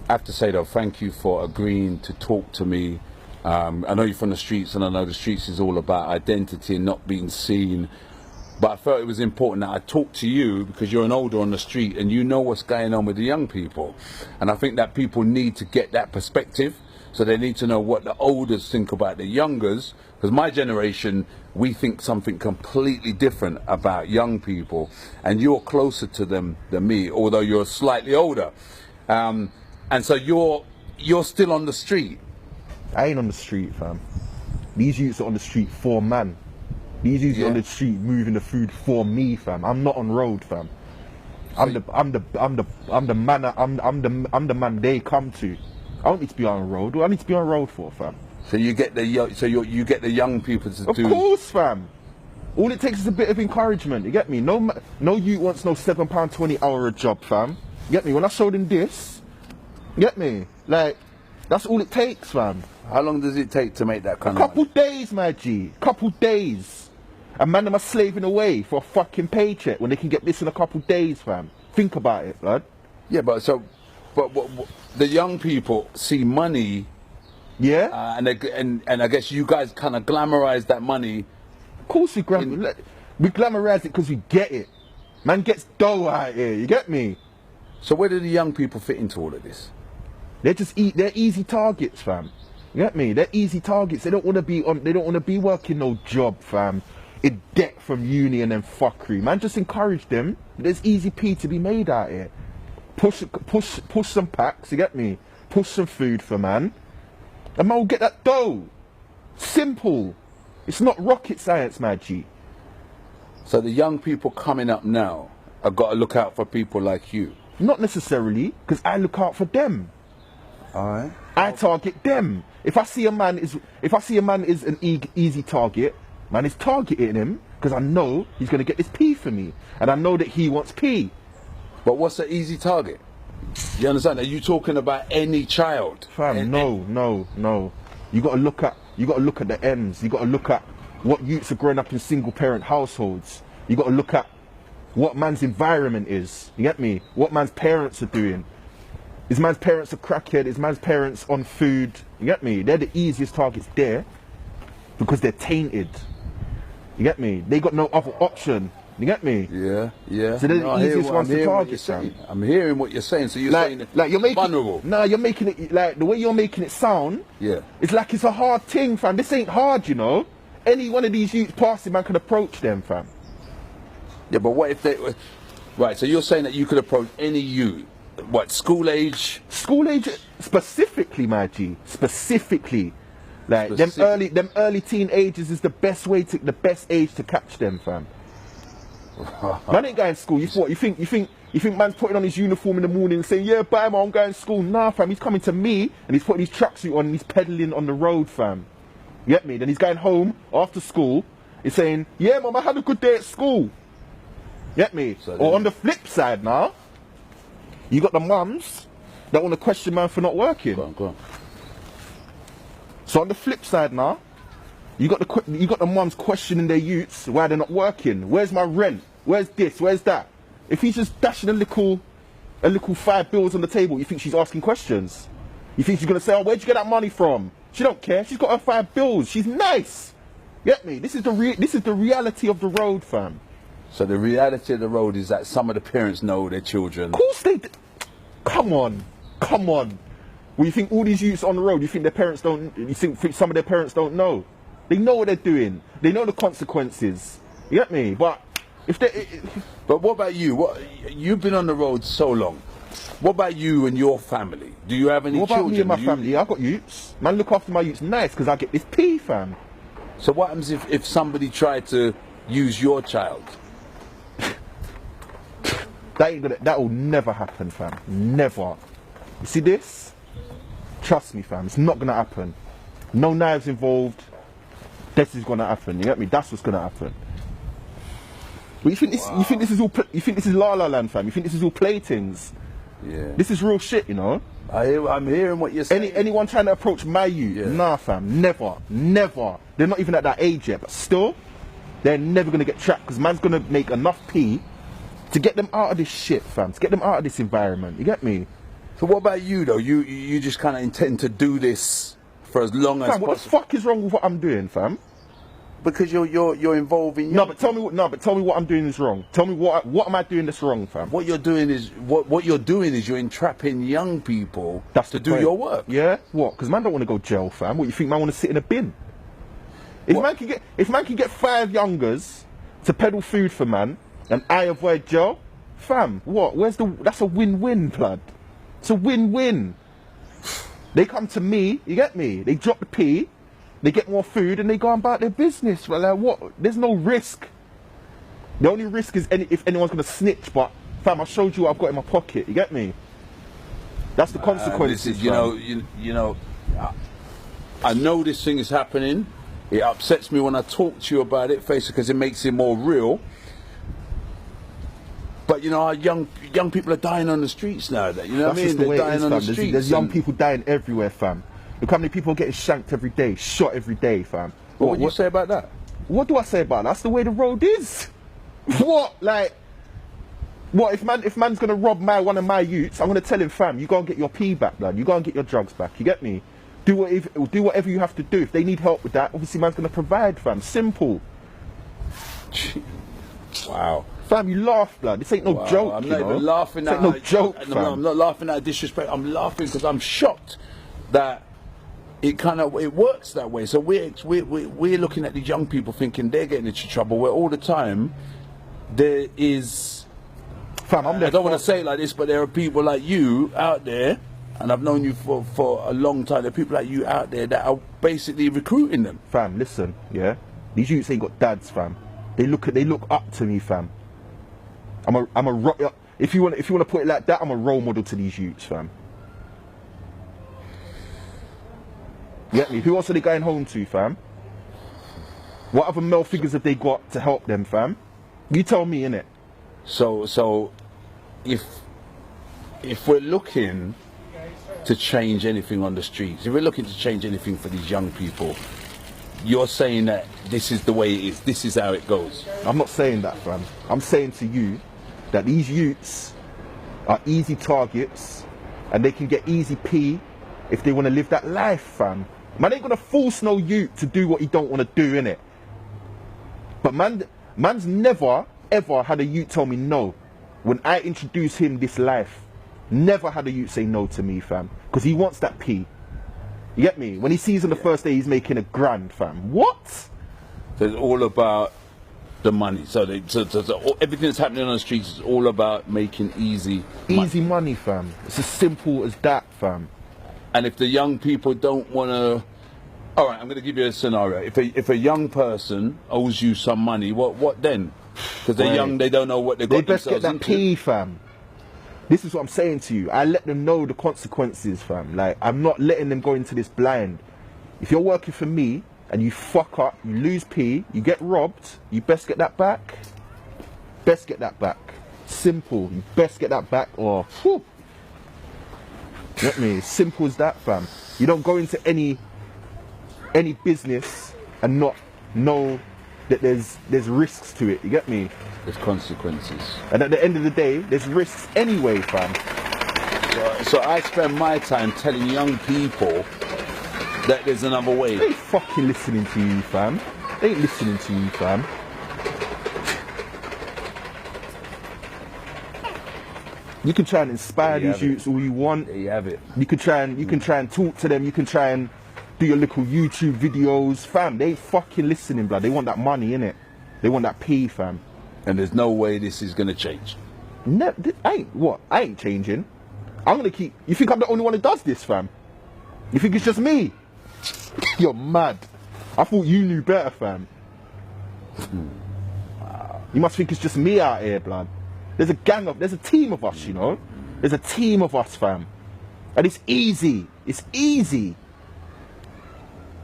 I have to say though, thank you for agreeing to talk to me. I know you're from the streets, and I know the streets is all about identity and not being seen. But I felt it was important that I talk to you because you're an older on the street and you know what's going on with the young people. And I think that people need to get that perspective. So they need to know what the olders think about the youngers. Because my generation, we think something completely different about young people. And you're closer to them than me, although you're slightly older. And so you're still on the street. I ain't on the street, fam. These youths are on the street for man. These youths are on the street moving the food for me, fam. I'm not on road, fam. I'm the man they come to. I don't need to be on road. What do I need to be on road for, fam? So you get the young people to do. Of course, fam. All it takes is a bit of encouragement. You get me? No youth wants no £7.20 hour a job, fam. You get me? When I showed him this, you get me? Like, that's all it takes, fam. How long does it take to make that kind of money? A couple days, my G. Couple days. A man them are slaving away for a fucking paycheck when they can get this in a couple days, fam. Think about it, blood. Yeah, but the young people see money. Yeah. And I guess you guys kind of glamorize that money. Of course we glamorize it because we get it. Man gets dough out here. You get me? So where do the young people fit into all of this? They're easy targets, fam. You get me? They're easy targets. They don't want to be working no job, fam. In debt from uni and then fuckery. Man, just encourage them. There's easy P to be made out here. Push some packs, you get me? Push some food for man. And man will get that dough. Simple. It's not rocket science, my G. So the young people coming up now have got to look out for people like you. Not necessarily, because I look out for them. Alright. I target them. If I see a man is an easy target, man is targeting him because I know he's going to get this P for me, and I know that he wants P. But what's an easy target? You understand? Are you talking about any child? Fam, no. You got to look at the ends. You got to look at what youths are growing up in single parent households. You got to look at what man's environment is. You get me? What man's parents are doing. Is man's parents a crackhead? Is man's parents on food? You get me? They're the easiest targets there because they're tainted. You get me? They got no other option. You get me? Yeah. So they're the easiest ones to target. I'm hearing what you're saying. So you're saying like you're making vulnerable. Nah, you're making it like the way you're making it sound. Yeah. It's like it's a hard thing, fam. This ain't hard, you know. Any one of these youths passing, man, can approach them, fam. Yeah, but what if they? Right. So you're saying that you could approach any youth. What, school age? School age specifically, my G. Specifically. Like them early teen ages is the best age to catch them, fam. Man ain't going to school. You think man's putting on his uniform in the morning and saying, yeah, bye man, I'm going to school. Nah, fam, he's coming to me and he's putting his tracksuit on and he's pedaling on the road, fam. You get me? Then he's going home after school. He's saying, yeah, mum, I had a good day at school. You get me? So or on the flip side now, you got the mums that want to question man for not working. Go on. So on the flip side now, you got the mums questioning their youths why they're not working. Where's my rent? Where's this? Where's that? If he's just dashing a little £5 on the table, you think she's asking questions? You think she's gonna say, "Oh, where'd you get that money from?" She don't care. She's got her £5. She's nice. Get me? This is the reality of the road, fam. So the reality of the road is that some of the parents know their children. Of course they. Come on. Well, you think all these youths on the road? You think their parents don't? You think some of their parents don't know? They know what they're doing. They know the consequences. You get me? But if they. But what about you? You've been on the road so long. What about you and your family? Do you have any children? What about me and my family? Yeah, I got youths. Man, look after my youths nice because I get this P, fam. So what happens if somebody tried to use your child? That will never happen, fam. Never. You see this? Trust me, fam. It's not gonna happen. No knives involved. This is gonna happen. You get me? That's what's gonna happen. But you think this? Wow. You think this is all? You think this is La La Land, fam? You think this is all playthings? Yeah. This is real shit, you know. I'm hearing what you're saying. Anyone trying to approach my youth? Yeah. Nah, fam. Never. They're not even at that age yet, but still, they're never gonna get trapped because man's gonna make enough P to get them out of this shit, fam. To get them out of this environment. You get me? So what about you though? You just kind of intend to do this for as long as Fam, what the possible? fuck is wrong with what I'm doing, fam? Because you're involved in No, but tell me what I'm doing is wrong. Tell me what am I doing that's wrong, fam? what you're doing is you're entrapping young people That's to the do point. your work. Yeah? What? Because man don't want to go jail, fam. What, you think man want to sit in a bin? If What? man can get 5 youngers to peddle food for man and I avoid jail, fam, what? That's a win-win, blood. It's a win-win. They come to me, you get me? They drop the P, they get more food and they go about their business. Well, like, what? There's no risk. The only risk is if anyone's gonna snitch, but fam, I showed you what I've got in my pocket, you get me? That's the consequences. This is, you know, I know this thing is happening. It upsets me when I talk to you about it, face, because it makes it more real. But you know, our young people are dying on the streets now. You know what I mean? They're dying on the streets. There's young people dying everywhere, fam. Look how many people are getting shanked every day, shot every day, fam. What would you say about that? What do I say about that? That's the way the road is. What? Like, what if man's gonna rob one of my youths? I'm gonna tell him, fam, you go and get your P back, man. You go and get your drugs back. You get me? Do whatever you have to do. If they need help with that, obviously man's gonna provide, fam. Simple. Wow. Fam, you laugh, blood. This ain't no joke. I'm not even laughing at no joke, fam. I'm not laughing at disrespect. I'm laughing because I'm shocked that it works that way. So we're looking at these young people thinking they're getting into trouble, where all the time there is. Fam, I don't want to say it like this, but there are people like you out there, and I've known you for a long time. There are people like you out there that are basically recruiting them. Fam, listen, yeah. These youths ain't got dads, fam. They look up to me, fam. If you want to put it like that, I'm a role model to these youths, fam. You get me? Who else are they going home to, fam? What other male figures have they got to help them, fam? You tell me, innit? So if we're looking to change anything on the streets, if we're looking to change anything for these young people, you're saying that this is the way it is, this is how it goes. I'm not saying that, fam. I'm saying to you that these youths are easy targets and they can get easy P if they want to live that life, fam. Man ain't gonna force no youth to do what he don't want to do, innit? But man's never ever had a youth tell me no when I introduce him this life. Never had a youth say no to me, fam, because he wants that P. You get me? When he sees on the first day he's making $1,000, fam. What? So it's all about the money. So everything that's happening on the streets is all about making easy money, fam. It's as simple as that, fam. And if the young people don't want to, all right, I'm going to give you a scenario. If a young person owes you some money, what then? Because they're young, they don't know what they've got. They best get that into. P, fam. This is what I'm saying to you. I let them know the consequences, fam. Like, I'm not letting them go into this blind. If you're working for me and you fuck up, you lose P, you get robbed, you best get that back. Best get that back. Simple. You best get that back, or whew. You get me? Simple as that, fam. You don't go into any business and not know that there's risks to it. You get me? There's consequences. And at the end of the day, there's risks anyway, fam. So I spend my time telling young people that there's another way. They ain't fucking listening to you, fam. They ain't listening to you, fam. You can try and inspire these youths all you want. There you have it. You can try and talk to them. You can try and do your little YouTube videos, fam. They ain't fucking listening, blood. They want that money, innit? They want that P, fam. And there's no way this is gonna change. I ain't changing. I'm gonna keep. You think I'm the only one who does this, fam? You think it's just me? You're mad. I thought you knew better, fam. You must think it's just me out here, blood. There's a team of us, you know. There's a team of us, fam. And it's easy. It's easy.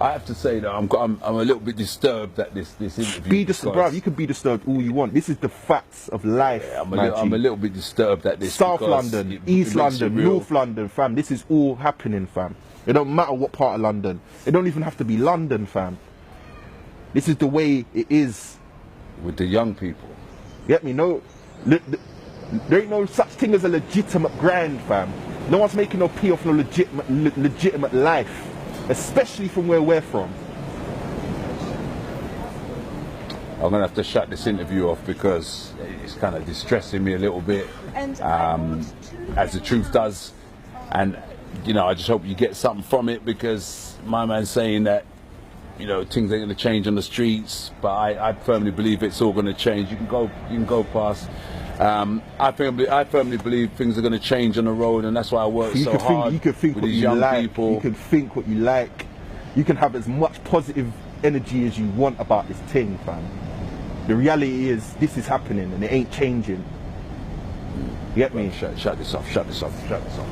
I have to say that I'm a little bit disturbed at this interview. Be disturbed, bro. You can be disturbed all you want. This is the facts of life. Yeah, I'm a little bit disturbed at this. South London, East London, North London, fam. This is all happening, fam. It don't matter what part of London. It don't even have to be London, fam. This is the way it is. With the young people. You get me? No, there ain't no such thing as a legitimate grind, fam. No one's making no pee off no legitimate life, especially from where we're from. I'm gonna have to shut this interview off because it's kind of distressing me a little bit, as the truth does. And you know, I just hope you get something from it, because my man's saying that, you know, things ain't going to change on the streets, but I firmly believe it's all going to change. You can go past. I firmly believe things are going to change on the road, and that's why I work so hard. You can think with what these you young like. people. You can think what you like. You can have as much positive energy as you want about this thing, fam. The reality is, this is happening, and it ain't changing. You get me? Shut this off. Shut this off. Shut this off.